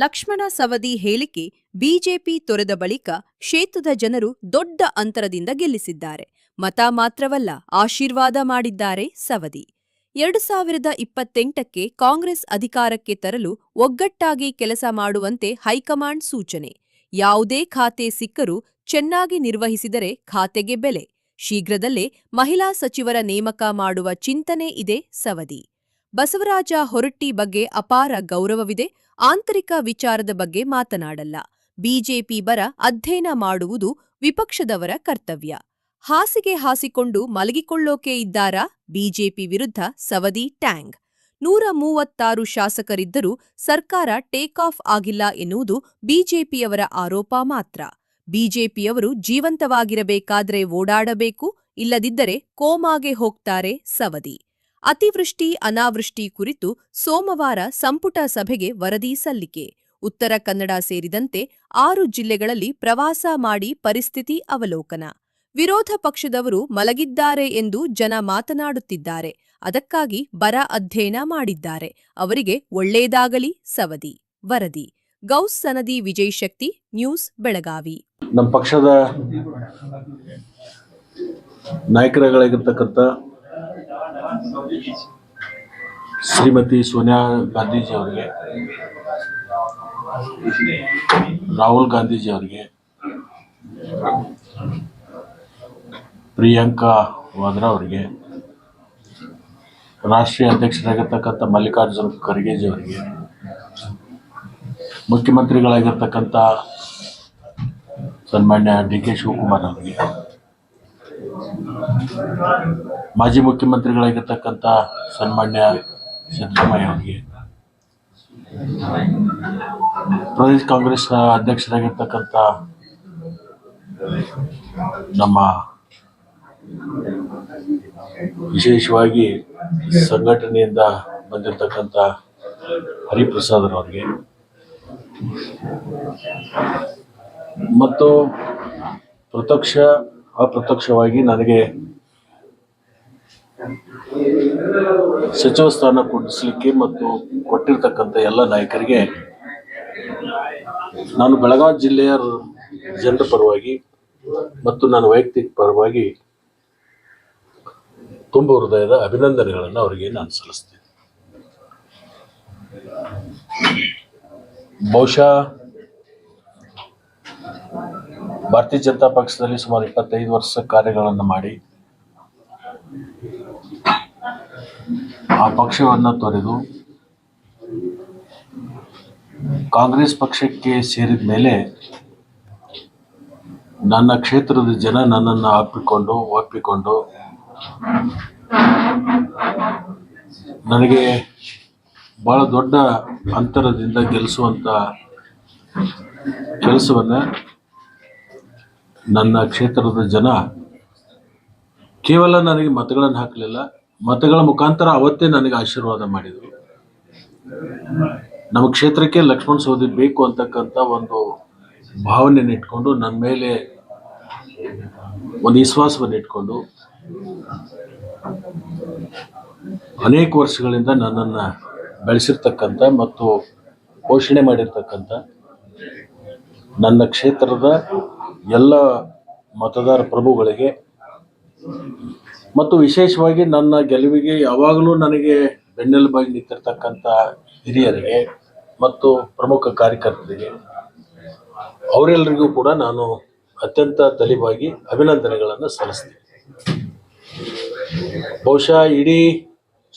ಲಕ್ಷ್ಮಣ ಸವದಿ ಹೇಳಿಕೆ ಬಿಜೆಪಿ ತೊರೆದ ಬಳಿಕ ಕ್ಷೇತ್ರದ ಜನರು ದೊಡ್ಡ ಅಂತರದಿಂದ ಗೆಲ್ಲಿಸಿದ್ದಾರೆ. ಮತ ಮಾತ್ರವಲ್ಲ, ಆಶೀರ್ವಾದ ಮಾಡಿದ್ದಾರೆ ಸವದಿ. 2028ಕ್ಕೆ ಕಾಂಗ್ರೆಸ್ ಅಧಿಕಾರಕ್ಕೆ ತರಲು ಒಗ್ಗಟ್ಟಾಗಿ ಕೆಲಸ ಮಾಡುವಂತೆ ಹೈಕಮಾಂಡ್ ಸೂಚನೆ. ಯಾವುದೇ ಖಾತೆ ಸಿಕ್ಕರೂ ಚೆನ್ನಾಗಿ ನಿರ್ವಹಿಸಿದರೆ ಖಾತೆಗೆ ಬೆಲೆ. ಶೀಘ್ರದಲ್ಲೇ ಮಹಿಳಾ ಸಚಿವರ ನೇಮಕ ಮಾಡುವ ಚಿಂತನೆ ಇದೆ ಸವದಿ. ಬಸವರಾಜ ಹೊರಟ್ಟಿ ಬಗ್ಗೆ ಅಪಾರ ಗೌರವವಿದೆ. ಆಂತರಿಕ ವಿಚಾರದ ಬಗ್ಗೆ ಮಾತನಾಡಲ್ಲ. ಬಿಜೆಪಿ ಬರ ಅಧ್ಯಯನ ಮಾಡುವುದು ವಿಪಕ್ಷದವರ ಕರ್ತವ್ಯ. ಹಾಸಿಗೆ ಹಾಸಿಕೊಂಡು ಮಲಗಿಕೊಳ್ಳೋಕೆ ಇದ್ದಾರಾ? ಬಿಜೆಪಿ ವಿರುದ್ಧ ಸವದಿ ಟ್ಯಾಂಗ್. 136 ಶಾಸಕರಿದ್ದರೂ ಸರ್ಕಾರ ಟೇಕ್ ಆಫ್ ಆಗಿಲ್ಲ ಎನ್ನುವುದು ಬಿಜೆಪಿಯವರ ಆರೋಪ ಮಾತ್ರ. ಬಿಜೆಪಿಯವರು ಜೀವಂತವಾಗಿರಬೇಕಾದ್ರೆ ಓಡಾಡಬೇಕು, ಇಲ್ಲದಿದ್ದರೆ ಕೋಮಾಗೆ ಹೋಗ್ತಾರೆ ಸವದಿ. ಅತಿವೃಷ್ಟಿ ಅನಾವೃಷ್ಟಿ ಕುರಿತು ಸೋಮವಾರ ಸಂಪುಟ ಸಭೆಗೆ ವರದಿ ಸಲ್ಲಿಕೆ. ಉತ್ತರ ಕನ್ನಡ ಸೇರಿದಂತೆ 6 ಜಿಲ್ಲೆಗಳಲ್ಲಿ ಪ್ರವಾಸ ಮಾಡಿ ಪರಿಸ್ಥಿತಿ ಅವಲೋಕನ. ವಿರೋಧ ಪಕ್ಷದವರು ಮಲಗಿದ್ದಾರೆ ಎಂದು ಜನ ಮಾತನಾಡುತ್ತಿದ್ದಾರೆ. ಅದಕ್ಕಾಗಿ ಬರ ಅಧ್ಯಯನ ಮಾಡಿದ್ದಾರೆ. ಅವರಿಗೆ ಒಳ್ಳೆಯದಾಗಲಿ ಸವದಿ. ವರದಿ ಗೌಸ್ ಸನದಿ ವಿಜಯ್ ಶಕ್ತಿ, ನ್ಯೂಸ್ ಬೆಳಗಾವಿ. ನಮ್ಮ ಪಕ್ಷದ ನಾಯಕರಾಗಿರ್ತಕ್ಕಂಥ ಶ್ರೀಮತಿ ಸೋನಿಯಾ ಗಾಂಧೀಜಿ ಅವರಿಗೆ, ರಾಹುಲ್ ಗಾಂಧೀಜಿ ಅವರಿಗೆ, ಪ್ರಿಯಾಂಕಾ ವಾದ್ರಾ ಅವರಿಗೆ, ರಾಷ್ಟ್ರೀಯ ಅಧ್ಯಕ್ಷರಾಗಿರ್ತಕ್ಕಂಥ ಮಲ್ಲಿಕಾರ್ಜುನ್ ಖರ್ಗೆಜಿ ಅವರಿಗೆ, ಮುಖ್ಯಮಂತ್ರಿಗಳಾಗಿರ್ತಕ್ಕಂಥ ಸನ್ಮಾನ್ಯ ಡಿ.ಕೆ. ಶಿವಕುಮಾರ್ ಅವರಿಗೆ, ಮಾಜಿ ಮುಖ್ಯಮಂತ್ರಿಗಳಾಗಿರ್ತಕ್ಕಂಥ ಸನ್ಮಾನ್ಯ ಸಿದ್ದರಾಮಯ್ಯ ಅವರಿಗೆ, ಪ್ರದೇಶ ಕಾಂಗ್ರೆಸ್ ಅಧ್ಯಕ್ಷರಾಗಿರ್ತಕ್ಕಂಥ ನಮ್ಮ ವಿಶೇಷವಾಗಿ ಸಂಘಟನೆಯಿಂದ ಬಂದಿರತಕ್ಕಂಥ ಹರಿಪ್ರಸಾದ್ ಅವರಿಗೆ ಮತ್ತು ಪ್ರತ್ಯಕ್ಷ ಅಪ್ರತ್ಯಕ್ಷವಾಗಿ ನನಗೆ ಸಚಿವ ಸ್ಥಾನ ಕೊಡಿಸಲಿಕ್ಕೆ ಮತ್ತು ಕೊಟ್ಟಿರ್ತಕ್ಕಂಥ ಎಲ್ಲ ನಾಯಕರಿಗೆ ನಾನು ಬೆಳಗಾವಿ ಜಿಲ್ಲೆಯ ಜನರ ಪರವಾಗಿ ಮತ್ತು ನನ್ನ ವೈಯಕ್ತಿಕ ಪರವಾಗಿ ತುಂಬ ಹೃದಯದ ಅಭಿನಂದನೆಗಳನ್ನು ಅವರಿಗೆ ನಾನು ಸಲ್ಲಿಸ್ತೇನೆ. ಬಹುಶಃ ಭಾರತೀಯ ಜನತಾ ಪಕ್ಷದಲ್ಲಿ ಸುಮಾರು 25 ವರ್ಷ ಕಾರ್ಯಗಳನ್ನು ಮಾಡಿ ಆ ಪಕ್ಷವನ್ನು ತೊರೆದು ಕಾಂಗ್ರೆಸ್ ಪಕ್ಷಕ್ಕೆ ಸೇರಿದ ಮೇಲೆ ನನ್ನ ಕ್ಷೇತ್ರದ ಜನ ನನ್ನನ್ನು ಒಪ್ಪಿಕೊಂಡು ನನಗೆ ಬಹಳ ದೊಡ್ಡ ಅಂತರದಿಂದ ಗೆಲ್ಲಿಸುವಂಥ ಕೆಲಸವನ್ನು ನನ್ನ ಕ್ಷೇತ್ರದ ಜನ ಕೇವಲ ನನಗೆ ಮತಗಳನ್ನು ಹಾಕಲಿಲ್ಲ, ಮತಗಳ ಮುಖಾಂತರ ಅವತ್ತೇ ನನಗೆ ಆಶೀರ್ವಾದ ಮಾಡಿದರು. ನಮ್ಮ ಕ್ಷೇತ್ರಕ್ಕೆ ಲಕ್ಷ್ಮಣ ಸವದಿ ಬೇಕು ಅಂತಕ್ಕಂಥ ಒಂದು ಭಾವನೆಯನ್ನು ಇಟ್ಕೊಂಡು ನನ್ನ ಮೇಲೆ ಒಂದು ವಿಶ್ವಾಸವನ್ನು ಇಟ್ಕೊಂಡು ಅನೇಕ ವರ್ಷಗಳಿಂದ ನನ್ನನ್ನು ಬೆಳೆಸಿರ್ತಕ್ಕಂಥ ಮತ್ತು ಪೋಷಣೆ ಮಾಡಿರ್ತಕ್ಕಂಥ ನನ್ನ ಕ್ಷೇತ್ರದ ಎಲ್ಲ ಮತದಾರ ಪ್ರಭುಗಳಿಗೆ ಮತ್ತು ವಿಶೇಷವಾಗಿ ನನ್ನ ಗೆಲುವಿಗೆ ಯಾವಾಗಲೂ ನನಗೆ ಬೆನ್ನೆಲುಬಾಗಿ ನಿಂತಿರ್ತಕ್ಕಂಥ ಹಿರಿಯರಿಗೆ ಮತ್ತು ಪ್ರಮುಖ ಕಾರ್ಯಕರ್ತರಿಗೆ ಅವರೆಲ್ಲರಿಗೂ ಕೂಡ ನಾನು ಅತ್ಯಂತ ತಲೆಬಾಗಿ ಅಭಿನಂದನೆಗಳನ್ನು ಸಲ್ಲಿಸ್ತೀನಿ. ಬಹುಶಃ ಇಡೀ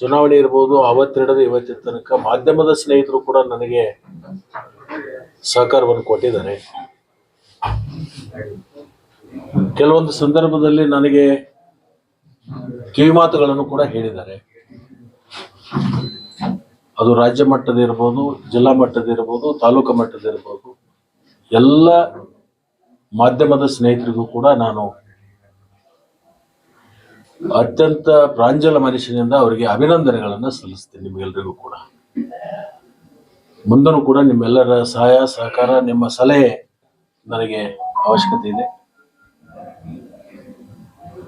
ಚುನಾವಣೆ ಇರ್ಬೋದು, ಅವತ್ತಿಡದ ಇವತ್ತಿನ ತನಕ ಮಾಧ್ಯಮದ ಸ್ನೇಹಿತರು ಕೂಡ ನನಗೆ ಸಹಕಾರವನ್ನು ಕೊಟ್ಟಿದ್ದಾರೆ. ಕೆಲವೊಂದು ಸಂದರ್ಭದಲ್ಲಿ ನನಗೆ ಕಿವಿಮಾತುಗಳನ್ನು ಕೂಡ ಹೇಳಿದ್ದಾರೆ. ಅದು ರಾಜ್ಯ ಮಟ್ಟದ ಇರ್ಬೋದು, ಜಿಲ್ಲಾ ಮಟ್ಟದ ಇರ್ಬೋದು, ತಾಲೂಕು ಮಟ್ಟದ ಇರ್ಬೋದು, ಎಲ್ಲ ಮಾಧ್ಯಮದ ಸ್ನೇಹಿತರಿಗೂ ಕೂಡ ನಾನು ಅತ್ಯಂತ ಪ್ರಾಂಜಲ ಮನಸ್ಸಿನಿಂದ ಅವರಿಗೆ ಅಭಿನಂದನೆಗಳನ್ನು ಸಲ್ಲಿಸ್ತೀನಿ. ನಿಮಗೆಲ್ಲರಿಗೂ ಕೂಡ ಮುಂದೂ ಕೂಡ ನಿಮ್ಮೆಲ್ಲರ ಸಹಾಯ ಸಹಕಾರ, ನಿಮ್ಮ ಸಲಹೆ ನನಗೆ ಅವಶ್ಯಕತೆ ಇದೆ.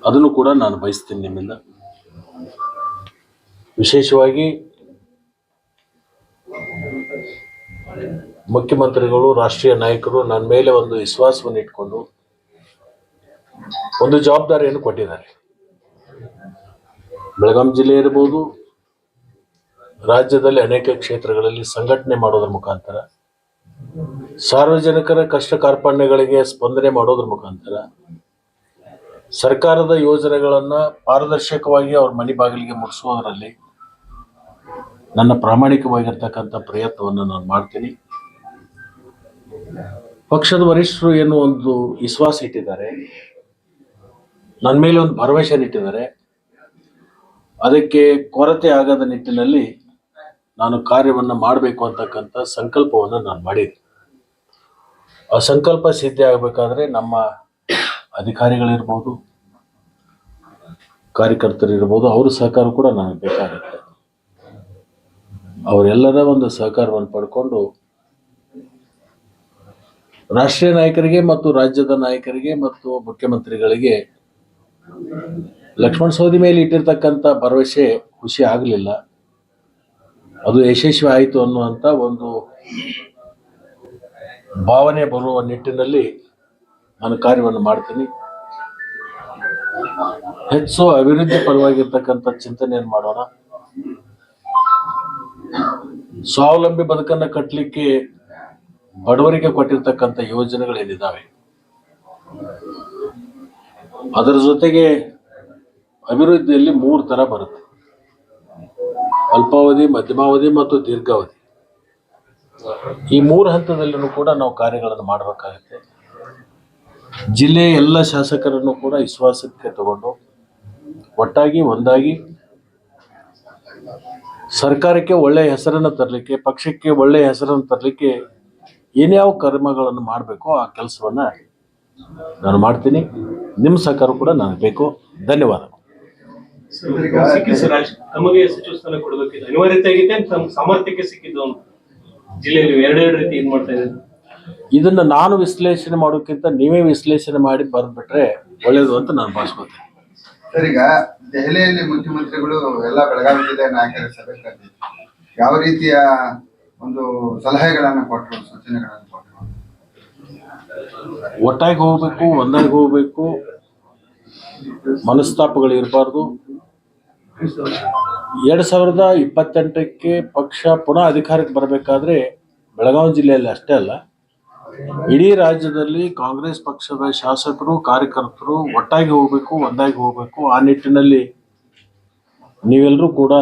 ಅದನ್ನು ಕೂಡ ನಾನು ಬಯಸ್ತೀನಿ ನಿಮ್ಮಿಂದ. ವಿಶೇಷವಾಗಿ ಮುಖ್ಯಮಂತ್ರಿಗಳು, ರಾಷ್ಟ್ರೀಯ ನಾಯಕರು ನನ್ನ ಮೇಲೆ ಒಂದು ವಿಶ್ವಾಸವನ್ನು ಇಟ್ಕೊಂಡು ಒಂದು ಜವಾಬ್ದಾರಿಯನ್ನು ಕೊಟ್ಟಿದ್ದಾರೆ. ಬೆಳಗಾಂ ಜಿಲ್ಲೆ ಇರಬಹುದು, ರಾಜ್ಯದಲ್ಲಿ ಅನೇಕ ಕ್ಷೇತ್ರಗಳಲ್ಲಿ ಸಂಘಟನೆ ಮಾಡೋದ್ರ ಮುಖಾಂತರ, ಸಾರ್ವಜನಿಕರ ಕಷ್ಟ ಕಾರ್ಪಣ್ಯಗಳಿಗೆ ಸ್ಪಂದನೆ ಮಾಡೋದ್ರ ಮುಖಾಂತರ, ಸರ್ಕಾರದ ಯೋಜನೆಗಳನ್ನು ಪಾರದರ್ಶಕವಾಗಿ ಅವ್ರ ಮನೆ ಬಾಗಿಲಿಗೆ ಮುಟ್ಟಿಸೋದ್ರಲ್ಲಿ ನನ್ನ ಪ್ರಾಮಾಣಿಕವಾಗಿರ್ತಕ್ಕಂಥ ಪ್ರಯತ್ನವನ್ನು ನಾನು ಮಾಡ್ತೀನಿ. ಪಕ್ಷದ ವರಿಷ್ಠರು ಏನು ಒಂದು ವಿಶ್ವಾಸ ಇಟ್ಟಿದ್ದಾರೆ, ನನ್ನ ಮೇಲೆ ಒಂದು ಭರವಸೆ ಇಟ್ಟಿದ್ದಾರೆ, ಅದಕ್ಕೆ ಕೊರತೆ ಆಗದ ನಿಟ್ಟಿನಲ್ಲಿ ನಾನು ಕಾರ್ಯವನ್ನು ಮಾಡಬೇಕು ಅಂತಕ್ಕಂಥ ಸಂಕಲ್ಪವನ್ನು ನಾನು ಮಾಡಿದ್ದೆ. ಆ ಸಂಕಲ್ಪ ಸಿದ್ಧಿ ಆಗಬೇಕಾದ್ರೆ ನಮ್ಮ ಅಧಿಕಾರಿಗಳಿರ್ಬೋದು, ಕಾರ್ಯಕರ್ತರಿರ್ಬೋದು, ಅವ್ರ ಸಹಕಾರ ಕೂಡ ನನಗೆ ಬೇಕಾಗುತ್ತೆ. ಅವರೆಲ್ಲರ ಒಂದು ಸಹಕಾರವನ್ನು ಪಡ್ಕೊಂಡು ರಾಷ್ಟ್ರೀಯ ನಾಯಕರಿಗೆ ಮತ್ತು ರಾಜ್ಯದ ನಾಯಕರಿಗೆ ಮತ್ತು ಮುಖ್ಯಮಂತ್ರಿಗಳಿಗೆ ಲಕ್ಷ್ಮಣ ಸವದಿ ಮೇಲೆ ಇಟ್ಟಿರ್ತಕ್ಕಂಥ ಭರವಸೆ ಖುಷಿ ಆಗಲಿಲ್ಲ, ಅದು ಯಶಸ್ವಿ ಆಯಿತು ಅನ್ನುವಂಥ ಒಂದು ಭಾವನೆ ಬರುವ ನಿಟ್ಟಿನಲ್ಲಿ ನಾನು ಕಾರ್ಯವನ್ನು ಮಾಡ್ತೀನಿ. ಹೆಚ್ಚು ಅಭಿವೃದ್ಧಿ ಪರವಾಗಿರ್ತಕ್ಕಂಥ ಚಿಂತನೆಯನ್ನು ಮಾಡೋಣ. ಸ್ವಾವಲಂಬಿ ಬದುಕನ್ನು ಕಟ್ಟಲಿಕ್ಕೆ ಬಡವರಿಗೆ ಕೊಟ್ಟಿರ್ತಕ್ಕಂಥ ಯೋಜನೆಗಳೇನಿದ್ದಾವೆ, ಅದರ ಜೊತೆಗೆ ಅಭಿವೃದ್ಧಿಯಲ್ಲಿ 3 ಥರ ಬರುತ್ತೆ: ಅಲ್ಪಾವಧಿ, ಮಧ್ಯಮಾವಧಿ ಮತ್ತು ದೀರ್ಘಾವಧಿ. ಈ 3 ಹಂತದಲ್ಲೂ ಕೂಡ ನಾವು ಕಾರ್ಯಗಳನ್ನು ಮಾಡಬೇಕಾಗುತ್ತೆ. ಜಿಲ್ಲೆಯ ಎಲ್ಲ ಶಾಸಕರನ್ನು ಕೂಡ ವಿಶ್ವಾಸಕ್ಕೆ ತಗೊಂಡು ಒಟ್ಟಾಗಿ ಒಂದಾಗಿ ಸರ್ಕಾರಕ್ಕೆ ಒಳ್ಳೆಯ ಹೆಸರನ್ನು ತರಲಿಕ್ಕೆ, ಪಕ್ಷಕ್ಕೆ ಒಳ್ಳೆಯ ಹೆಸರನ್ನು ತರಲಿಕ್ಕೆ ಏನ್ಯಾವ ಕರ್ಮಗಳನ್ನು ಮಾಡಬೇಕು ಆ ಕೆಲಸವನ್ನು ನಾನು ಮಾಡ್ತೀನಿ. ನಿಮ್ಮ ಸಹಕಾರ ಕೂಡ ನನಗೆ ಬೇಕು. ಧನ್ಯವಾದ. ತಮಗೆ ಸಚಿವ ಸ್ಥಾನ ಕೊಡಬೇಕಿದೆ, ಅನಿವಾರ್ಯತೆ ಆಗಿದೆ, ತಮ್ಮ ಸಾಮರ್ಥ್ಯಕ್ಕೆ ಸಿಕ್ಕಿದ್ದು ಜಿಲ್ಲೆಯಲ್ಲಿ ಎರಡೆರಡು ರೀತಿ ಏನ್ ಮಾಡ್ತಾ ಇದ್ದಾರೆ. ಇದನ್ನ ನಾನು ವಿಶ್ಲೇಷಣೆ ಮಾಡೋಕ್ಕಿಂತ ನೀವೇ ವಿಶ್ಲೇಷಣೆ ಮಾಡಿ ಬರೆದ್ಬಿಟ್ರೆ ಒಳ್ಳೇದು ಅಂತ ನಾನು ಭಾವಿಸ್ಕೊತೇನೆ. ಸರ್, ಈಗ ದೆಹಲಿಯಲ್ಲಿ ಮುಖ್ಯಮಂತ್ರಿಗಳು ಎಲ್ಲ ಬೆಳಗಾವಿ ಜಿಲ್ಲೆ ನಾಯಕರ ಸಭೆ ಕರೆದಿ ಯಾವ ರೀತಿಯ ಒಂದು ಸಲಹೆಗಳನ್ನು ಕೊಟ್ಟರು, ಸೂಚನೆಗಳನ್ನು ಕೊಟ್ಟರು? ಒಟ್ಟಾಗಿ ಹೋಗ್ಬೇಕು, ಒಂದಾಗಿ ಹೋಗ್ಬೇಕು, ಮನಸ್ತಾಪಗಳು ಇರಬಾರ್ದು. 2028ಕ್ಕೆ ಪಕ್ಷ ಪುನಃ ಅಧಿಕಾರಕ್ಕೆ ಬರಬೇಕಾದ್ರೆ ಬೆಳಗಾವಿ ಜಿಲ್ಲೆಯಲ್ಲಿ ಅಷ್ಟೇ ಅಲ್ಲ, ಇಡೀ ರಾಜ್ಯದಲ್ಲಿ ಕಾಂಗ್ರೆಸ್ ಪಕ್ಷದ ಶಾಸಕರು, ಕಾರ್ಯಕರ್ತರು ಒಟ್ಟಾಗಿ ಹೋಗ್ಬೇಕು, ಒಂದಾಗಿ ಹೋಗ್ಬೇಕು. ಆ ನಿಟ್ಟಿನಲ್ಲಿ ನೀವೆಲ್ಲರೂ ಕೂಡ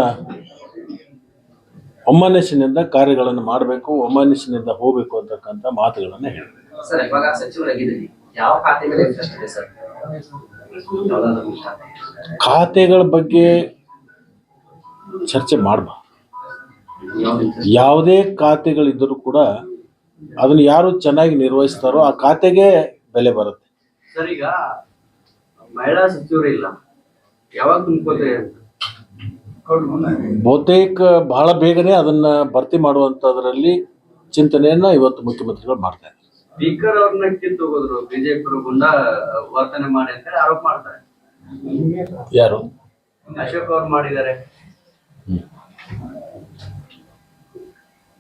ಒಮ್ಮನಸ್ಸಿನಿಂದ ಕಾರ್ಯಗಳನ್ನು ಮಾಡಬೇಕು, ಒಮ್ಮನಸ್ಸಿನಿಂದ ಹೋಗಬೇಕು ಅಂತಕ್ಕಂಥ ಮಾತುಗಳನ್ನು ಹೇಳಿ. ಸರ್, ಇವಾಗ ಸಚಿವರಾಗಿದ್ದೀರಿ, ಯಾವ ಖಾತೆ ಮೇಲೆ ಇಂಟ್ರೆಸ್ಟ್ ಇದೆ ಸರ್? ಖಾತೆಗಳ ಬಗ್ಗೆ ಚರ್ಚೆ ಮಾಡಬಾರ್ದು. ಯಾವುದೇ ಖಾತೆಗಳಿದ್ದರೂ ಕೂಡ ಅದನ್ನು ಯಾರು ಚೆನ್ನಾಗಿ ನಿರ್ವಹಿಸ್ತಾರೋ ಆ ಖಾತೆಗೆ ಬೆಲೆ ಬರುತ್ತೆ. ಸರ್, ಈಗ ಮಹಿಳಾ ಸಚಿವರು ಇಲ್ಲ, ಯಾವಾಗ ತುಂಬ್ಕೋತಾರೆ ಅಂತ ಬಹುತೇಕ ಬಹಳ ಬೇಗನೆ ಅದನ್ನ ಭರ್ತಿ ಮಾಡುವಂತದ್ರಲ್ಲಿ ಚಿಂತನೆಯನ್ನ ಇವತ್ತು ಮುಖ್ಯಮಂತ್ರಿಗಳು ಮಾಡ್ತಾರೆ. ಸ್ಪೀಕರ್ ಅವ್ರನ್ನ ಕಿತ್ತು ಹೋಗೋದ್ರು, ಬಿಜೆಪಿ ಗುಂಡ ವರ್ತನೆ ಮಾಡಿ ಅಂತ ಹೇಳಿ ಆರೋಪ ಮಾಡ್ತಾರೆ. ಯಾರು? ಅಶೋಕ್ ಅವ್ರು ಮಾಡಿದ್ದಾರೆ.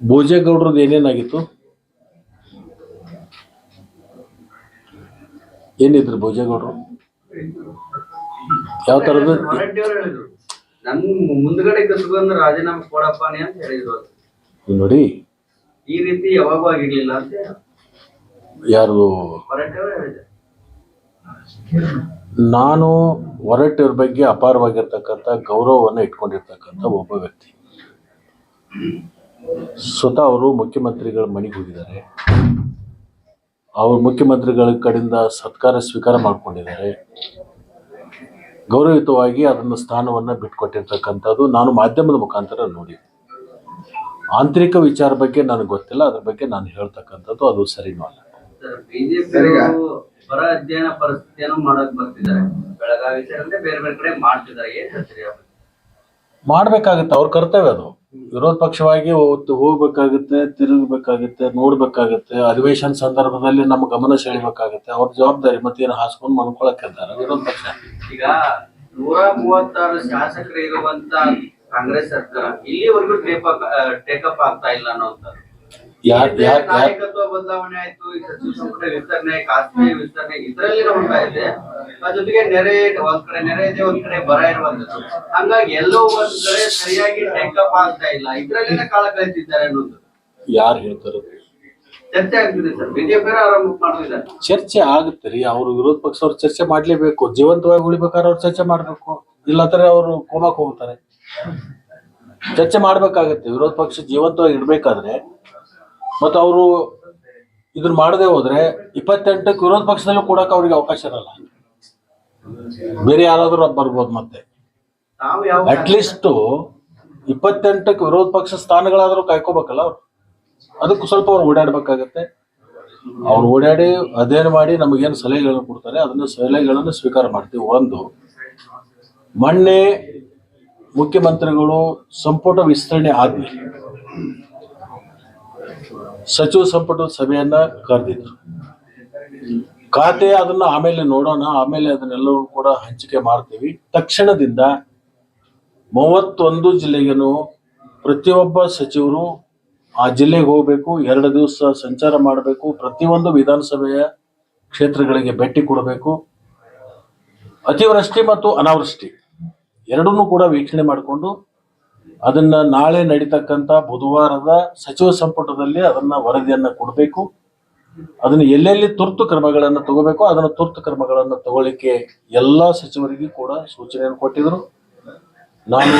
ಭೋಜೇಗೌಡ್ರದ್ದು ಏನೇನಾಗಿತ್ತು? ಏನಿದ್ರು ಭೋಜೇಗೌಡರು? ಯಾವ ತರದ? ಹೇಳಿದ್ರು, ನನ್ ಮುಂದ್ಗಡೆ ಕಸಬಂದ್ರೆ ರಾಜೀನಾಮೆ ಕೊಡಪ್ಪಾನಿ ಅಂತ ಹೇಳಿದ್ರು. ನೋಡಿ, ಈ ರೀತಿ ಯಾವಾಗೂ ಆಗಿರ್ಲಿಲ್ಲ ಅಂತ ಯಾರು? ಹೇಳಿದ್ರು. ನಾನು ಹೊರಟಿವ್ರ ಬಗ್ಗೆ ಅಪಾರವಾಗಿರ್ತಕ್ಕಂಥ ಗೌರವವನ್ನು ಇಟ್ಕೊಂಡಿರ್ತಕ್ಕಂಥ ಒಬ್ಬ ವ್ಯಕ್ತಿ. ಸ್ವತಃ ಅವರು ಮುಖ್ಯಮಂತ್ರಿಗಳ ಮನೆಗೆ ಹೋಗಿದ್ದಾರೆ, ಅವರು ಮುಖ್ಯಮಂತ್ರಿಗಳ ಕಡೆಯಿಂದ ಸತ್ಕಾರ ಸ್ವೀಕಾರ ಮಾಡ್ಕೊಂಡಿದ್ದಾರೆ. ಗೌರವಯುತವಾಗಿ ಅದನ್ನು ಸ್ಥಾನವನ್ನು ಬಿಟ್ಕೊಟ್ಟಿರ್ತಕ್ಕಂಥದ್ದು ನಾನು ಮಾಧ್ಯಮದ ಮುಖಾಂತರ ನೋಡಿದ್ದೆ. ಆಂತರಿಕ ವಿಚಾರ ಬಗ್ಗೆ ನನಗೆ ಗೊತ್ತಿಲ್ಲ, ಅದ್ರ ಬಗ್ಗೆ ನಾನು ಹೇಳ್ತಕ್ಕಂಥದ್ದು ಅದು ಸರಿನೂ ಅಲ್ಲ. ಬಿಜೆಪಿ ಬರ ಅಧ್ಯಯನ ಪರಿಸ್ಥಿತಿಯನ್ನು ಮಾಡಕ್ ಬರ್ತಿದ್ದಾರೆ, ಬೆಳಗಾವಿ ಸೇರಿದಂತೆ ಬೇರೆ ಬೇರೆ ಕಡೆ ಮಾಡ್ತಿದ್ದಾರೆ. ಏನ್ ಹೇಳ್ತೀರಿ? ಮಾಡ್ಬೇಕಾಗುತ್ತೆ, ಅವ್ರ ಕರ್ತವ್ಯ ಅದು. ವಿರೋಧ ಪಕ್ಷವಾಗಿ ಹೋಗ್ಬೇಕಾಗುತ್ತೆ, ತಿರುಗಬೇಕಾಗುತ್ತೆ, ನೋಡ್ಬೇಕಾಗುತ್ತೆ, ಅಧಿವೇಶನ ಸಂದರ್ಭದಲ್ಲಿ ನಮ್ಮ ಗಮನ ಸೆಳಿಬೇಕಾಗುತ್ತೆ. ಅವ್ರ ಜವಾಬ್ದಾರಿ ಮತ್ತೇನು ಹಾಸ್ಕೊಂಡು ಮನ್ಕೊಳಕ್ಕಿದ್ದಾರೆ ವಿರೋಧ ಪಕ್ಷ. ಈಗ 136 ಶಾಸಕರು ಇರುವಂತ ಕಾಂಗ್ರೆಸ್ ಸರ್ಕಾರ ಇಲ್ಲಿವರೆಗೂ ಟೇಕಪ್ ಆಗ್ತಾ ಇಲ್ಲ ಅನ್ನೋಂಥದ್ದು. ನಾಯಕತ್ವ ಬದಲಾವಣೆ ಆಯ್ತು, ಈ ಸಚಿವ ಸಂಪುಟ ವಿಸ್ತರಣೆ, ಖಾಸಗಿ ವಿಸ್ತರಣೆ ಇದರಲ್ಲಿ ನೋಡ್ತಾ ಇದೆ. ಜೊತೆಗೆ ನೆರೆ, ಒಂದ್ ಕಡೆ ನೆರೆ ಇದೆ, ಒಂದ್ ಕಡೆ ಬರ ಇರುವಂತದ್ದು. ಹಂಗಾಗಿ ಎಲ್ಲೋ ಒಂದ್ ಕಡೆ ಸರಿಯಾಗಿ ಟೇಕಪ್ ಆಗ್ತಾ ಇಲ್ಲ, ಇದ್ರಲ್ಲಿನ ಕಾಲ ಕಳೀತಿದ್ದಾರೆ ಅನ್ನೋದು ಯಾರು ಹೇಳ್ತಾರೆ? ಚರ್ಚೆ ಆಗ್ತಿದೆ ಸರ್. ಬಿಜೆಪಿ ಆರಂಭ ಮಾಡಿದ್ದಾರೆ. ಚರ್ಚೆ ಆಗುತ್ತೆ ರೀ. ಅವರು ವಿರೋಧ ಪಕ್ಷದವ್ರು ಚರ್ಚೆ ಮಾಡ್ಲೇಬೇಕು. ಜೀವಂತವಾಗಿ ಉಳಿಬೇಕಾದ್ರೆ ಅವ್ರು ಚರ್ಚೆ ಮಾಡ್ಬೇಕು, ಇಲ್ಲಾಂದ್ರೆ ಅವರು ಕೋಮಕ್ ಹೋಗ್ತಾರೆ. ಚರ್ಚೆ ಮಾಡ್ಬೇಕಾಗತ್ತೆ. ವಿರೋಧ ಪಕ್ಷ ಜೀವಂತವಾಗಿ ಇಡ್ಬೇಕಾದ್ರೆ ಮತ್ತು ಅವರು ಇದನ್ನ ಮಾಡದೆ ಹೋದ್ರೆ 28ಕ್ಕೆ ವಿರೋಧ ಪಕ್ಷದಲ್ಲೂ ಕೊಡಕ್ಕೆ ಅವ್ರಿಗೆ ಅವಕಾಶ ಇರಲ್ಲ. ಬೇರೆ ಯಾರಾದ್ರೂ ಬರ್ಬೋದು. ಮತ್ತೆ ತಾವು ಯಾವ ಅಟ್ಲೀಸ್ಟ್ 28ಕ್ಕೆ ವಿರೋಧ ಪಕ್ಷ ಸ್ಥಾನಗಳಾದ್ರೂ ಕಾಯ್ಕೋಬೇಕಲ್ಲ ಅವ್ರು. ಅದಕ್ಕೂ ಸ್ವಲ್ಪ ಅವ್ರು ಓಡಾಡ್ಬೇಕಾಗತ್ತೆ. ಅವ್ರು ಓಡಾಡಿ ಅಧ್ಯಯನ ಮಾಡಿ ನಮಗೇನು ಸಲಹೆಗಳನ್ನು ಕೊಡ್ತಾರೆ ಅದನ್ನ ಸಲಹೆಗಳನ್ನು ಸ್ವೀಕಾರ ಮಾಡ್ತೀವಿ. ಒಂದು, ಮೊನ್ನೆ ಮುಖ್ಯಮಂತ್ರಿಗಳು ಸಂಪುಟ ವಿಸ್ತರಣೆ ಆದ್ಮೇಲೆ ಸಚಿವ ಸಂಪುಟದ ಸಭೆಯನ್ನ ಕರೆದಿದ್ರು. ಖಾತೆ ಅದನ್ನ ಆಮೇಲೆ ನೋಡೋಣ, ಆಮೇಲೆ ಅದನ್ನೆಲ್ಲವೂ ಕೂಡ ಹಂಚಿಕೆ ಮಾಡ್ತೀವಿ. ತಕ್ಷಣದಿಂದ 31 ಜಿಲ್ಲೆಗೂ ಪ್ರತಿಯೊಬ್ಬ ಸಚಿವರು ಆ ಜಿಲ್ಲೆಗೆ ಹೋಗಬೇಕು, 2 ದಿವಸ ಸಂಚಾರ ಮಾಡಬೇಕು, ಪ್ರತಿಯೊಂದು ವಿಧಾನಸಭೆಯ ಕ್ಷೇತ್ರಗಳಿಗೆ ಭೇಟಿ ಕೊಡಬೇಕು. ಅತಿವೃಷ್ಟಿ ಮತ್ತು ಅನಾವೃಷ್ಟಿ ಎರಡನ್ನೂ ಕೂಡ ವೀಕ್ಷಣೆ ಮಾಡಿಕೊಂಡು ಅದನ್ನ ನಾಳೆ ನಡೀತಕ್ಕಂಥ ಬುಧವಾರದ ಸಚಿವ ಸಂಪುಟದಲ್ಲಿ ಅದನ್ನ ವರದಿಯನ್ನ ಕೊಡಬೇಕು. ಅದನ್ನ ಎಲ್ಲೆಲ್ಲಿ ತುರ್ತು ಕ್ರಮಗಳನ್ನು ತಗೋಬೇಕು ಅದನ್ನ ತುರ್ತು ಕ್ರಮಗಳನ್ನು ತಗೊಳ್ಳಿಕ್ಕೆ ಎಲ್ಲ ಸಚಿವರಿಗೂ ಕೂಡ ಸೂಚನೆಯನ್ನು ಕೊಟ್ಟಿದ್ರು. ನಾನು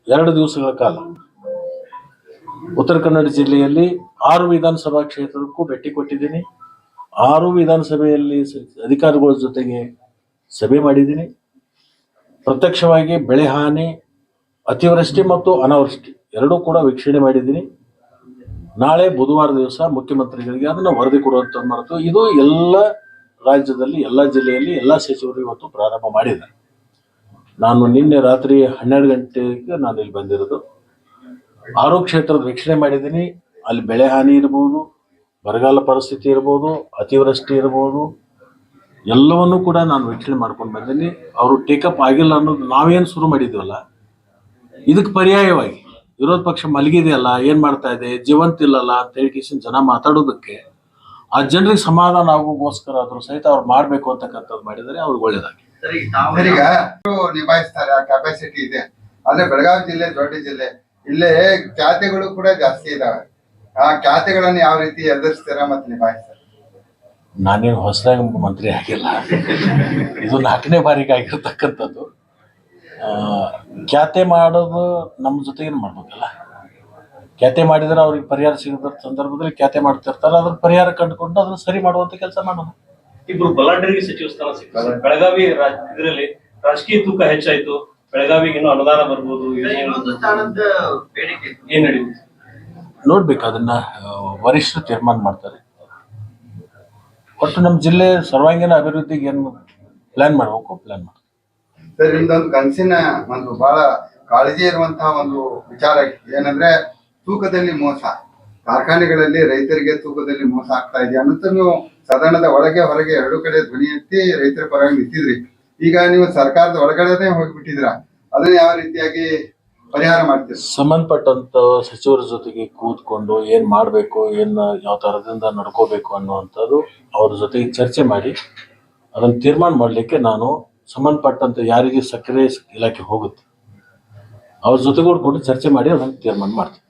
2 ದಿವಸಗಳ ಕಾಲ ಉತ್ತರ ಕನ್ನಡ ಜಿಲ್ಲೆಯಲ್ಲಿ 6 ವಿಧಾನಸಭಾ ಕ್ಷೇತ್ರಕ್ಕೂ ಭೇಟಿ ಕೊಟ್ಟಿದ್ದೀನಿ. 6 ವಿಧಾನಸಭೆಯಲ್ಲಿ ಅಧಿಕಾರಿಗಳ ಜೊತೆಗೆ ಸಭೆ ಮಾಡಿದ್ದೀನಿ. ಪ್ರತ್ಯಕ್ಷವಾಗಿ ಬೆಳೆ ಹಾನಿ, ಅತಿವೃಷ್ಟಿ ಮತ್ತು ಅನಾವೃಷ್ಟಿ ಎರಡೂ ಕೂಡ ವೀಕ್ಷಣೆ ಮಾಡಿದ್ದೀನಿ. ನಾಳೆ ಬುಧವಾರ ದಿವಸ ಮುಖ್ಯಮಂತ್ರಿಗಳಿಗೆ ಅದನ್ನು ವರದಿ ಕೊಡುವಂತ ಮಾಡ್ತು. ಇದು ಎಲ್ಲ ರಾಜ್ಯದಲ್ಲಿ, ಎಲ್ಲ ಜಿಲ್ಲೆಯಲ್ಲಿ ಎಲ್ಲ ಸಚಿವರು ಇವತ್ತು ಪ್ರಾರಂಭ ಮಾಡಿದ್ದಾರೆ. ನಾನು ನಿನ್ನೆ ರಾತ್ರಿ 12 ಗಂಟೆಗೆ ನಾನು ಇಲ್ಲಿ ಬಂದಿರೋದು. 6 ಕ್ಷೇತ್ರದ ವೀಕ್ಷಣೆ ಮಾಡಿದ್ದೀನಿ. ಅಲ್ಲಿ ಬೆಳೆ ಹಾನಿ ಇರ್ಬೋದು, ಬರಗಾಲ ಪರಿಸ್ಥಿತಿ ಇರ್ಬೋದು, ಅತಿವೃಷ್ಟಿ ಇರ್ಬೋದು, ಎಲ್ಲವನ್ನೂ ಕೂಡ ನಾನು ವೀಕ್ಷಣೆ ಮಾಡ್ಕೊಂಡು ಬಂದೀನಿ. ಅವರು ಟೇಕಪ್ ಆಗಿಲ್ಲ ಅನ್ನೋದು ನಾವೇನು ಶುರು ಮಾಡಿದ್ವಲ್ಲ, ಇದಕ್ಕೆ ಪರ್ಯಾಯವಾಗಿ ವಿರೋಧ ಪಕ್ಷ ಮಲಗಿದೆಯಲ್ಲ, ಏನ್ ಮಾಡ್ತಾ ಇದೆ, ಜೀವಂತ ಇಲ್ಲಲ್ಲ ಅಂತ ಹೇಳಿ ಜನ ಮಾತಾಡೋದಕ್ಕೆ ಆ ಜನರಿಗೆ ಸಮಾಧಾನ ಆಗೋಗೋಸ್ಕರ ಆದ್ರೂ ಸಹಿತ ಅವ್ರು ಮಾಡ್ಬೇಕು ಅಂತಕ್ಕಂಥದ್ದು ಮಾಡಿದರೆ ಅವ್ರಿಗೆ ಒಳ್ಳೇದಾಗಿ. ಸರಿ, ತಾವು ಈಗ ನಿಭಾಯಿಸ್ತಾರೆ, ಆ ಕೆಪಾಸಿಟಿ ಇದೆ. ಆದ್ರೆ ಬೆಳಗಾವಿ ಜಿಲ್ಲೆ ದೊಡ್ಡ ಜಿಲ್ಲೆ, ಇಲ್ಲೇ ಖ್ಯಾತೆಗಳು ಕೂಡ ಜಾಸ್ತಿ ಇದಾವೆ. ಆ ಖ್ಯಾತೆಗಳನ್ನ ಯಾವ ರೀತಿ ಎದುರಿಸ್ತಾರ ಮತ್ತೆ ನಿಭಾಯಿಸ್ತಾರೆ? ನಾನೇನು ಹೊಸದಾಗಿ ಮಂತ್ರಿ ಆಗಿಲ್ಲ, ಇದು 4ನೇ ಬಾರಿಗೆ ಆಗಿರ್ತಕ್ಕಂಥದ್ದು. ಖ್ಯಾತೆ ಮಾಡೋದು ನಮ್ಮ ಜೊತೆಗೇನು ಮಾಡ್ಬೇಕಲ್ಲ. ಖ್ಯಾತೆ ಮಾಡಿದ್ರೆ ಅವ್ರಿಗೆ ಪರಿಹಾರ ಸಿಗದ ಸಂದರ್ಭದಲ್ಲಿ ಖ್ಯಾತೆ ಮಾಡ್ತಿರ್ತಾರೆ, ಅದ್ರ ಪರಿಹಾರ ಕಂಡುಕೊಂಡು ಅದನ್ನ ಸರಿ ಮಾಡುವಂತ ಕೆಲಸ ಮಾಡೋಣ. ಇಬ್ರು ಬಲಾಢ್ಯರಿಗೆ ಸಚಿವ ಸ್ಥಾನ ಸಿಕ್ಕಿದೆ. ಬೆಳಗಾವಿ ಇದರಲ್ಲಿ ರಾಜಕೀಯ ತೂಕ ಹೆಚ್ಚಾಯ್ತು. ಬೆಳಗಾವಿಗೆ ಇನ್ನೂ ಅನುದಾನ ಬರ್ಬೋದು. ಇನ್ನೊಂದು ಸ್ಥಾನದ ಬೇಡಿಕೆ ಏನ್ ನಡೀತು ನೋಡ್ಬೇಕು, ಅದನ್ನ ವರಿಷ್ಠರು ತೀರ್ಮಾನ ಮಾಡ್ತಾರೆ. ಒಟ್ಟು ನಮ್ಮ ಜಿಲ್ಲೆ ಸರ್ವಾಂಗೀಣ ಅಭಿವೃದ್ಧಿಗೆ ಏನು ಪ್ಲಾನ್ ಮಾಡ್ಬೇಕು, ಪ್ಲಾನ್ ಮಾಡ್ತಾರೆ. ಸರ್, ನಿಮ್ದೊಂದು ಕನಸಿನ ಒಂದು ಬಹಳ ಕಾಳಜಿ ಇರುವಂತಹ ಒಂದು ವಿಚಾರ ಏನಂದ್ರೆ ತೂಕದಲ್ಲಿ ಮೋಸ. ಕಾರ್ಖಾನೆಗಳಲ್ಲಿ ರೈತರಿಗೆ ತೂಕದಲ್ಲಿ ಮೋಸ ಆಗ್ತಾ ಇದೆ ಅನ್ನೋದು ನೀವು ಸದನದ ಒಳಗೆ ಹೊರಗೆ 2 ಕಡೆ ಧ್ವನಿ ಎತ್ತಿ ರೈತರ ಪರವಾಗಿ ನಿಂತಿದ್ರಿ. ಈಗ ನೀವು ಸರ್ಕಾರದ ಒಳಗಡೆನೆ ಹೋಗಿಬಿಟ್ಟಿದ್ರ, ಅದನ್ನ ಯಾವ ರೀತಿಯಾಗಿ ಪರಿಹಾರ ಮಾಡ್ತೀರಿ? ಸಂಬಂಧಪಟ್ಟಂತ ಸಚಿವರ ಜೊತೆಗೆ ಕೂತ್ಕೊಂಡು ಏನ್ ಮಾಡ್ಬೇಕು, ಏನ್ ಯಾವ ತರದಿಂದ ನಡ್ಕೋಬೇಕು ಅನ್ನುವಂಥದ್ದು ಅವ್ರ ಜೊತೆಗೆ ಚರ್ಚೆ ಮಾಡಿ ಅದನ್ನ ತೀರ್ಮಾನ ಮಾಡ್ಲಿಕ್ಕೆ ನಾನು ಸಂಬಂಧಪಟ್ಟಂತ ಯಾರಿಗೆ ಸಕ್ಕರೆ ಇಲಾಖೆ ಹೋಗುತ್ತೆ ಅವ್ರ ಜೊತೆಗೂಡ್ಕೊಂಡು ಚರ್ಚೆ ಮಾಡಿ ಅದನ್ನ ತೀರ್ಮಾನ ಮಾಡ್ತೀವಿ.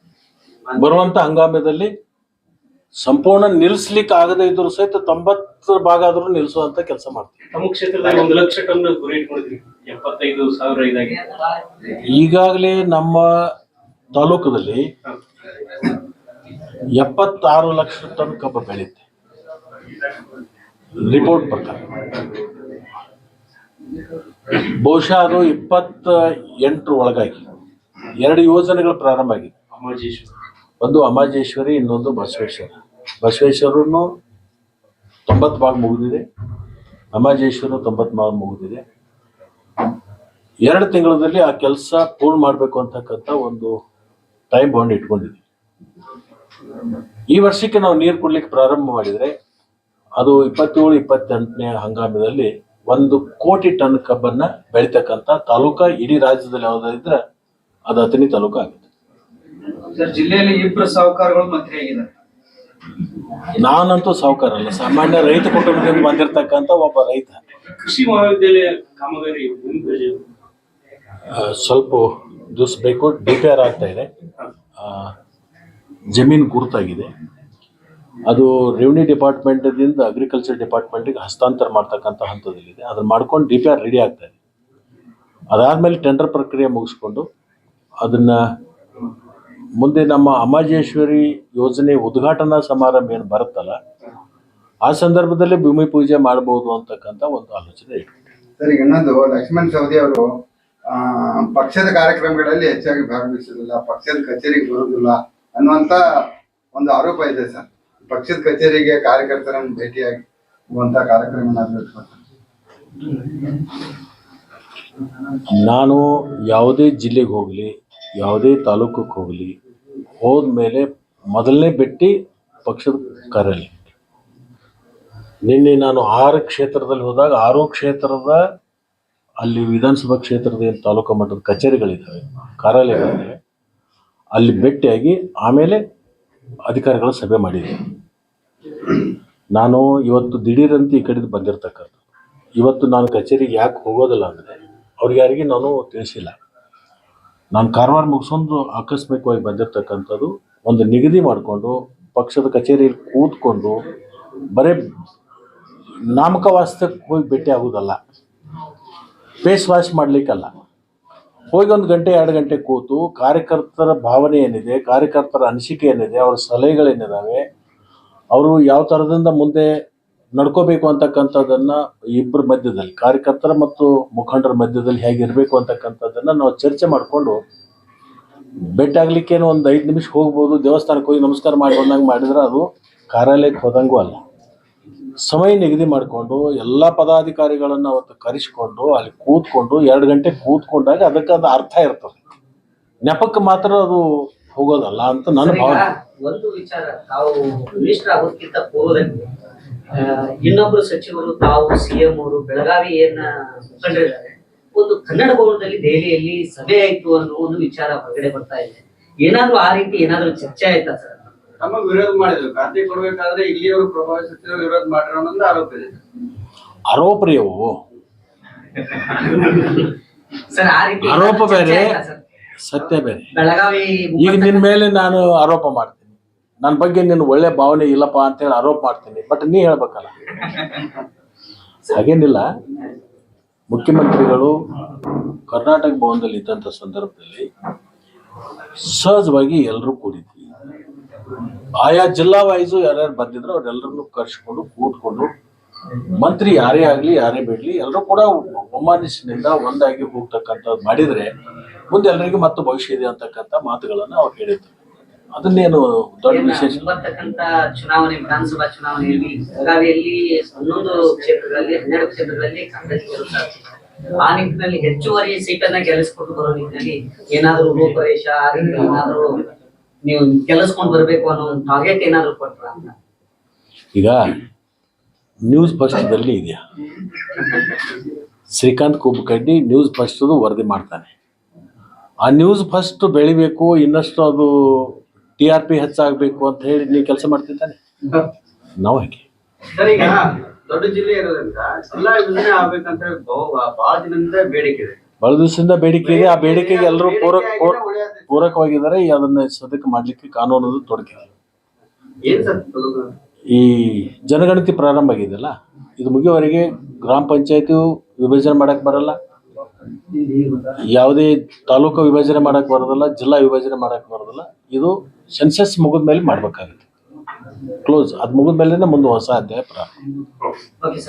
ಬರುವಂತ ಹಂಗಾಮದಲ್ಲಿ ಸಂಪೂರ್ಣ ನಿಲ್ಲಿಸ್ಲಿಕ್ಕೆ ಆಗದೇ ಇದ್ರು ಸಹಿತ 90 ಭಾಗ ಆದ್ರೂ ನಿಲ್ಲಿಸುವಂತ ಕೆಲಸ ಮಾಡ್ತೀವಿ. ತಮ್ಮ ಕ್ಷೇತ್ರದಲ್ಲಿ 1 ಲಕ್ಷ ಟನ್ ಗುರಿ ಇಟ್ಕೊಂಡಿದ್ವಿ. 75,000 ಇದಾಗಿ ಈಗಾಗಲೇ ನಮ್ಮ ತಾಲೂಕದಲ್ಲಿ 76 ಲಕ್ಷ ಟನ್ ಕಬ್ಬು ಬೆಳೆಯುತ್ತೆ ರಿಪೋರ್ಟ್ ಪ್ರಕಾರ. ಬಹುಶಃ ಅದು 28 ಒಳಗಾಗಿ 2 ಯೋಜನೆಗಳು ಪ್ರಾರಂಭ ಆಗಿದೆ. ಒಂದು ಅಮಾಜೇಶ್ವರಿ, ಇನ್ನೊಂದು ಬಸವೇಶ್ವರ. ಬಸವೇಶ್ವರನು 90 ಭಾಗ ಮುಗಿದಿದೆ, ಅಮಾಜೇಶ್ವರ 90 ಭಾಗ ಮುಗಿದಿದೆ. 2 ತಿಂಗಳಲ್ಲಿ ಆ ಕೆಲಸ ಪೂರ್ಣ ಮಾಡಬೇಕು ಅಂತಕ್ಕಂಥ ಒಂದು ಟೈಮ್ ಬೌಂಡ್ ಇಟ್ಕೊಂಡಿದ್ವಿ. ಈ ವರ್ಷಕ್ಕೆ ನಾವು ನೀರು ಕೊಡ್ಲಿಕ್ಕೆ ಪ್ರಾರಂಭ ಮಾಡಿದ್ರೆ ಅದು 27-28ನೇ ಹಂಗಾಮದಲ್ಲಿ 1 ಕೋಟಿ ಟನ್ ಕಬ್ಬನ್ನ ಬೆಳಿತಕ್ಕಂಥ ತಾಲೂಕ ಇಡೀ ರಾಜ್ಯದಲ್ಲಿ ಯಾವುದಾದ್ರೆ ಅದು ಅಥಣಿ ತಾಲೂಕು ಆಗುತ್ತೆ. ಸರ್ ಜಿಲ್ಲೆಯಲ್ಲಿ ಇಬ್ಬರು ಸಾಹುಕಾರಗಳು ಮಂತ್ರಿ ಆಗಿದ್ದಾರೆ. ನಾನಂತೂ ಸಾಹುಕಾರ ಅಲ್ಲ, ಸಾಮಾನ್ಯ ರೈತ ಕುಟುಂಬದಿಂದ ಬಂದಿರತಕ್ಕಂಥ ಒಬ್ಬ ರೈತ. ಕೃಷಿ ಮಹಾವಿದ್ಯಾಲಯ ಕಾಮಗಾರಿ ಭೂಮಿ ಪೂಜೆ ಸ್ವಲ್ಪ ದಿವಸ ಬೇಕು, ಡಿಪೇರ್ ಆಗ್ತಾ ಇದೆ. ಜಮೀನು ಗುರುತಾಗಿದೆ, ಅದು ರೆವಿನ್ಯೂ ಡಿಪಾರ್ಟ್ಮೆಂಟದಿಂದ ಅಗ್ರಿಕಲ್ಚರ್ ಡಿಪಾರ್ಟ್ಮೆಂಟಿಗೆ ಹಸ್ತಾಂತರ ಮಾಡ್ತಕ್ಕಂಥ ಹಂತದಲ್ಲಿದೆ. ಅದನ್ನು ಮಾಡ್ಕೊಂಡು ಡಿಪಿಆರ್ ರೆಡಿ ಆಗ್ತಾ ಇದೆ. ಅದಾದಮೇಲೆ ಟೆಂಡರ್ ಪ್ರಕ್ರಿಯೆ ಮುಗಿಸ್ಕೊಂಡು ಅದನ್ನು ಮುಂದೆ ನಮ್ಮ ಅಮಾಜೇಶ್ವರಿ ಯೋಜನೆ ಉದ್ಘಾಟನಾ ಸಮಾರಂಭ ಏನು ಬರುತ್ತಲ್ಲ, ಆ ಸಂದರ್ಭದಲ್ಲಿ ಭೂಮಿ ಪೂಜೆ ಮಾಡ್ಬೋದು ಅಂತಕ್ಕಂಥ ಒಂದು ಆಲೋಚನೆ ಇದೆ. ಸರ್, ಈಗ ಇನ್ನೊಂದು, ಲಕ್ಷ್ಮಣ್ ಸವದಿ ಅವರು ಪಕ್ಷದ ಕಾರ್ಯಕ್ರಮಗಳಲ್ಲಿ ಹೆಚ್ಚಾಗಿ ಭಾಗವಹಿಸುವುದಿಲ್ಲ, ಪಕ್ಷದ ಕಚೇರಿಗೆ ಬರುವುದಿಲ್ಲ ಅನ್ನುವಂತ ಒಂದು ಆರೋಪ ಇದೆ ಸರ್. ಪಕ್ಷದ ಕಚೇರಿಗೆ ಕಾರ್ಯಕರ್ತರನ್ನು ಭೇಟಿಯಾಗುವಂತ ಕಾರ್ಯಕ್ರಮ ನಾನು ಯಾವುದೇ ಜಿಲ್ಲೆಗೆ ಹೋಗಲಿ, ಯಾವುದೇ ತಾಲೂಕಿಗೆ ಹೋಗಲಿ, ಹೋದ್ಮೇಲೆ ಮೊದಲನೇ ಭೇಟಿ ಪಕ್ಷದ ಕಾರ್ಯಾಲಯ. ನಿನ್ನೆ ನಾನು 6 ಕ್ಷೇತ್ರದಲ್ಲಿ ಹೋದಾಗ 6 ಕ್ಷೇತ್ರದ ಅಲ್ಲಿ ವಿಧಾನಸಭಾ ಕ್ಷೇತ್ರದ ಏನು ತಾಲೂಕು ಮಟ್ಟದ ಕಚೇರಿಗಳಿದ್ದಾವೆ, ಕಾರ್ಯಾಲಯಗಳಿದ್ದಾವೆ, ಅಲ್ಲಿ ಭೇಟಿಯಾಗಿ ಆಮೇಲೆ ಅಧಿಕಾರಿಗಳ ಸಭೆ ಮಾಡಿದೆ. ನಾನು ಇವತ್ತು ದಿಢೀರಂತ ಈ ಕಡೆದು ಬಂದಿರತಕ್ಕಂಥ, ಇವತ್ತು ನಾನು ಕಚೇರಿಗೆ ಯಾಕೆ ಹೋಗೋದಿಲ್ಲ ಅಂದರೆ ಅವ್ರಿಗೆ ಯಾರಿಗೆ ನಾನು ತಿಳಿಸಿಲ್ಲ. ನಾನು ಕಾರವಾರ ಮುಗಿಸೊಂದು ಆಕಸ್ಮಿಕವಾಗಿ ಬಂದಿರತಕ್ಕಂಥದ್ದು, ಒಂದು ನಿಗದಿ ಮಾಡಿಕೊಂಡು ಪಕ್ಷದ ಕಚೇರಿಯಲ್ಲಿ ಕೂತ್ಕೊಂಡು ಬರೀ ನಾಮಕವಾಸ್ತಕ್ಕೆ ಹೋಗಿ ಭೇಟಿ ಆಗೋದಲ್ಲ, ಫೇಸ್ ವಾಶ್ ಮಾಡಲಿಕ್ಕಲ್ಲ. ಹೋಗಿ 1 ಗಂಟೆ 2 ಗಂಟೆ ಕೂತು ಕಾರ್ಯಕರ್ತರ ಭಾವನೆ ಏನಿದೆ, ಕಾರ್ಯಕರ್ತರ ಅನಿಸಿಕೆ ಏನಿದೆ, ಅವರ ಸಲಹೆಗಳೇನಿದ್ದಾವೆ, ಅವರು ಯಾವ ಥರದಿಂದ ಮುಂದೆ ನಡ್ಕೋಬೇಕು ಅಂತಕ್ಕಂಥದ್ದನ್ನು ಇಬ್ಬರ ಮಧ್ಯದಲ್ಲಿ, ಕಾರ್ಯಕರ್ತರ ಮತ್ತು ಮುಖಂಡರ ಮಧ್ಯದಲ್ಲಿ ಹೇಗಿರಬೇಕು ಅಂತಕ್ಕಂಥದ್ದನ್ನು ನಾವು ಚರ್ಚೆ ಮಾಡಿಕೊಂಡು ಭೇಟಿ ಆಗಲಿಕ್ಕೇನು ಒಂದು 5 ನಿಮಿಷ ಹೋಗ್ಬೋದು. ದೇವಸ್ಥಾನಕ್ಕೆ ಹೋಗಿ ನಮಸ್ಕಾರ ಮಾಡಿ ಬಂದಂಗೆ ಮಾಡಿದ್ರೆ ಅದು ಕಾರ್ಯಾಲಯಕ್ಕೆ ಹೋದಂಗೂ ಅಲ್ಲ. ಸಮಯ ನಿಗದಿ ಮಾಡಿಕೊಂಡು ಎಲ್ಲ ಪದಾಧಿಕಾರಿಗಳನ್ನು ಅವತ್ತು ಕರೆಸಿಕೊಂಡು ಅಲ್ಲಿ ಕೂತ್ಕೊಂಡು 2 ಗಂಟೆ ಕೂತ್ಕೊಂಡಾಗ ಅದಕ್ಕೆ ಅದು ಅರ್ಥ ಇರ್ತದೆ. ನೆಪಕ್ಕೆ ಮಾತ್ರ ಅದು ಹೋಗೋದಲ್ಲ ಅಂತ ನನ್ನ ಭಾವನೆ. ಒಂದು ವಿಚಾರ, ತಾವು ಮಿನಿಸ್ಟರ್ ಆಗೋದಕ್ಕಿಂತ ಪೂರ್ವದಲ್ಲಿ ಇನ್ನೊಬ್ಬರು ಸಚಿವರು, ತಾವು ಸಿಎಂ ಅವರು ಬೆಳಗಾವಿ ಏನ ಮುಖಂಡರಿದ್ದಾರೆ, ಒಂದು ಕನ್ನಡ ಭವನದಲ್ಲಿ ದೆಹಲಿಯಲ್ಲಿ ಸಭೆ ಆಯ್ತು ಅನ್ನೋ ಒಂದು ವಿಚಾರ ಹೊರಗಡೆ ಬರ್ತಾ ಇದೆ. ಏನಾದ್ರು ಆ ರೀತಿ ಏನಾದ್ರು ಚರ್ಚೆ ಆಯ್ತಾ ಸರ್? ತಮ್ಮ ವಿರೋಧ ಮಾಡಿದ್ರು, ಖಾತೆ ಕೊಡ್ಬೇಕಾದ್ರೆ ಇಲ್ಲಿಯವರು ಪ್ರಭಾವಿ ಸಚಿವರು ವಿರೋಧ ಮಾಡಿರೋ ಅನ್ನೋ ಆರೋಪ ಇದೆ. ಆರೋಪರಿ ಅವು, ಸರ್ ಆ ರೀತಿ ಆರೋಪ ಬೇರೆ, ಸರ್ ಸತ್ಯ ಬೇರೆ. ಬೆಳಗಾವಿ ಈಗ ನಿನ್ನ ಮೇಲೆ ನಾನು ಆರೋಪ ಮಾಡ್ತೀನಿ, ನನ್ನ ಬಗ್ಗೆ ನಿನ್ನ ಒಳ್ಳೆ ಭಾವನೆ ಇಲ್ಲಪ್ಪ ಅಂತೇಳಿ ಆರೋಪ ಮಾಡ್ತೀನಿ, ಬಟ್ ನೀ ಹೇಳ್ಬೇಕಲ್ಲ. ಹಾಗೇನಿಲ್ಲ. ಮುಖ್ಯಮಂತ್ರಿಗಳು ಕರ್ನಾಟಕ ಭವನದಲ್ಲಿ ಇದ್ದಂಥ ಸಂದರ್ಭದಲ್ಲಿ ಸಹಜವಾಗಿ ಎಲ್ಲರೂ ಕೂಡಿದ್ವಿ. ಆಯಾ ಜಿಲ್ಲಾ ವೈಸು ಯಾರ್ಯಾರು ಬಂದಿದ್ರು ಅವರೆಲ್ಲರನ್ನು ಕರೆಸ್ಕೊಂಡು ಕೂತ್ಕೊಂಡು, ಮಂತ್ರಿ ಯಾರೇ ಆಗಲಿ ಯಾರೇ ಬಿಡಲಿ ಎಲ್ಲರೂ ಕೂಡ ಒಮ್ಮನಸ್ಸಿನಿಂದ ಒಂದಾಗಿ ಹೋಗ್ತಕ್ಕಂಥದ್ದು ಮಾಡಿದರೆ ಮುಂದೆ ಎಲ್ಲರಿಗೂ ಮತ್ತು ಭವಿಷ್ಯ ಇದೆ ಅಂತಕ್ಕಂಥ ಮಾತುಗಳನ್ನು ಅವ್ರು ಹೇಳಿದ್ರು. ಅದನ್ನೇನು ದೊಡ್ಡ ವಿಶೇಷ. ಬರ್ತಕ್ಕಂತ ಚುನಾವಣೆ, ವಿಧಾನಸಭಾ ಚುನಾವಣೆಯಲ್ಲಿ ಬೆಳಗಾವಿಯಲ್ಲಿ 11 ಕ್ಷೇತ್ರಗಳಲ್ಲಿ 12 ಕ್ಷೇತ್ರಗಳಲ್ಲಿ ಕಾಂಗ್ರೆಸ್ ಗೆಲ್ಲುತ್ತಾರೆ. ಆ ನಿಟ್ಟಿನಲ್ಲಿ ಹೆಚ್ಚುವರಿ ಸೀಟನ್ನ ಗೆಲ್ಲಿಸ್ಕೊಂಡು ಬರೋ ನಿಟ್ಟಿನಲ್ಲಿ ಏನಾದ್ರು ರೂಪರೇಷ ಆ ರೀತಿ ಏನಾದ್ರು ನೀವು ಗೆಲ್ಲಿಸ್ಕೊಂಡು ಬರ್ಬೇಕು ಅನ್ನೋ ಒಂದು ಟಾರ್ಗೆಟ್ ಏನಾದ್ರು ಕೊಟ್ರ ಅಂತ? ಈಗ ನ್ಯೂಸ್ ಫಸ್ಟ್ದಲ್ಲಿ ಇದೆಯಾ, ಶ್ರೀಕಾಂತ್ ಕುಬ್ಬಕಡ್ಡಿ ನ್ಯೂಸ್ ಫಸ್ಟ್ದು ವರದಿ ಮಾಡ್ತಾನೆ. ಆ ನ್ಯೂಸ್ ಫಸ್ಟ್ ಬೆಳಿಬೇಕು, ಇನ್ನಷ್ಟು ಅದು TRP ಹೆಚ್ಚಾಗಬೇಕು ಅಂತ ಹೇಳಿ ನೀವು ಕೆಲಸ ಮಾಡ್ತಿದ್ದಾನೆ. ನಾವು ಹಾಗೆ ಸರ್, ಈಗ ದೊಡ್ಡ ಜಿಲ್ಲೆ ಇರೋದ್ರಿಂದ ಜಿಲ್ಲಾ ವಿಭಜನೆ ಆಗ್ಬೇಕಂತ ಹೇಳಿ ಬಹಳ ದಿನದಿಂದ ಬೇಡಿಕೆ ಇದೆ, ಬಹಳ ದಿವಸದಿಂದ ಬೇಡಿಕೆ ಇದೆ. ಆ ಬೇಡಿಕೆಗೆ ಎಲ್ಲರೂ ಪೂರಕವಾಗಿದ್ದಾರೆ. ಅದನ್ನ ಸದ್ಯಕ್ಕೆ ಮಾಡ್ಲಿಕ್ಕೆ ಕಾನೂನದು ತೊಡಕಿದೆ. ಏನ್ ಸರ್ ಈ ಜನಗಣತಿ ಪ್ರಾರಂಭ ಆಗಿದೆಯಲ್ಲ, ಇದು ಮುಗಿಯುವವರೆಗೆ ಗ್ರಾಮ ಪಂಚಾಯತಿ ವಿಭಜನೆ ಮಾಡಕ್ ಬರಲ್ಲ, ಯಾವುದೇ ತಾಲೂಕು ವಿಭಜನೆ ಮಾಡಕ್ ಬರೋದಿಲ್ಲ, ಜಿಲ್ಲಾ ವಿಭಜನೆ ಮಾಡಕ್ ಬರೋದಿಲ್ಲ. ಇದು ಸೆನ್ಸಸ್ ಮುಗಿದ ಮೇಲೆ ಮಾಡ್ಬೇಕಾಗುತ್ತೆ. ಕ್ಲೋಸ್, ಅದು ಮುಗಿದ ಮೇಲೆ ಮುಂದೆ ಹೊಸ ಅಧ್ಯಾಯ ಪ್ರಾರಂಭ.